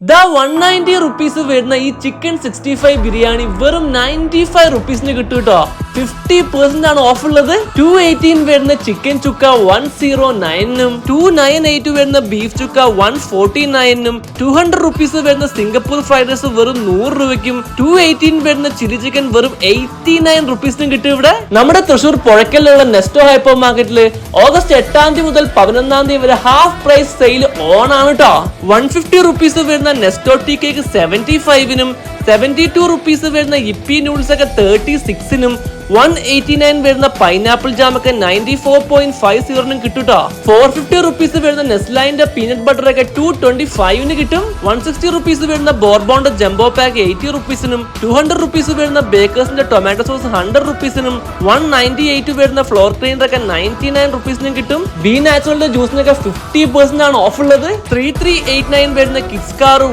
ദാ 190 റുപ്പീസ് വരുന്ന ഈ ചിക്കൻ 65 ബിരിയാണി വെറും 95 റുപ്പീസിന് കിട്ടും കേട്ടോ. 50% ആണ് ഓഫ് ഉള്ളത്. 218 വരുന്ന ചിക്കൻ ചുക്ക 109നും 298 വരുന്ന ബീഫ് ചുക്ക 149നും 200 റുപ്പീസ് വരുന്ന സിംഗപ്പൂർ ഫ്രൈഡ് റൈസ് വെറും 100 രൂപയ്ക്കും 218 വരുന്ന ചില്ലി ചിക്കൻ വെറും 89 റുപ്പീസിനും കിട്ടും. ഇവിടെ നമ്മുടെ തൃശൂർ പുഴക്കലിലുള്ള നെസ്റ്റോ ഹൈപ്പർ മാർക്കറ്റില് ഓഗസ്റ്റ് 8 മുതൽ 11 വരെ ഹാഫ് പ്രൈസ് സെയിൽ ഓൺ ആണ് കേട്ടോ. 150 റുപ്പീസ് വരുന്ന നെസ്റ്റോ ടീ കേക്ക് 75നും 72 റുപ്പീസ് വരുന്ന ഇപ്പി നൂഡിൽസ് ഒക്കെ 36നും 189 വരുന്ന പൈനാപ്പിൾ ജാം ഒക്കെ 94.50നും കിട്ടും. 450 റുപ്പീസ് വരുന്ന നെസ്ലൈന്റെ പീനട്ട് ബട്ടർ ഒക്കെ 225ന് കിട്ടും. 160 റുപ്പീസ് വരുന്ന ബോർബോണ്ട് ജംബോ പാക്ക് 80 റുപ്പീസിനും 200 റുപ്പീസ് വരുന്ന ബേക്കേഴ്സിന്റെ ടൊമാറ്റോ സോസ് 100 റുപ്പീസിനും 198 വരുന്ന ഫ്ലോർ ക്ലീനർ ഒക്കെ 99 റുപ്പീസിനും കിട്ടും. ബി നാച്ചുറലിന്റെ ജ്യൂസിനൊക്കെ 50% ആണ് ഓഫ് ഉള്ളത്. 3389 വരുന്ന കിഡ്സ് കാർ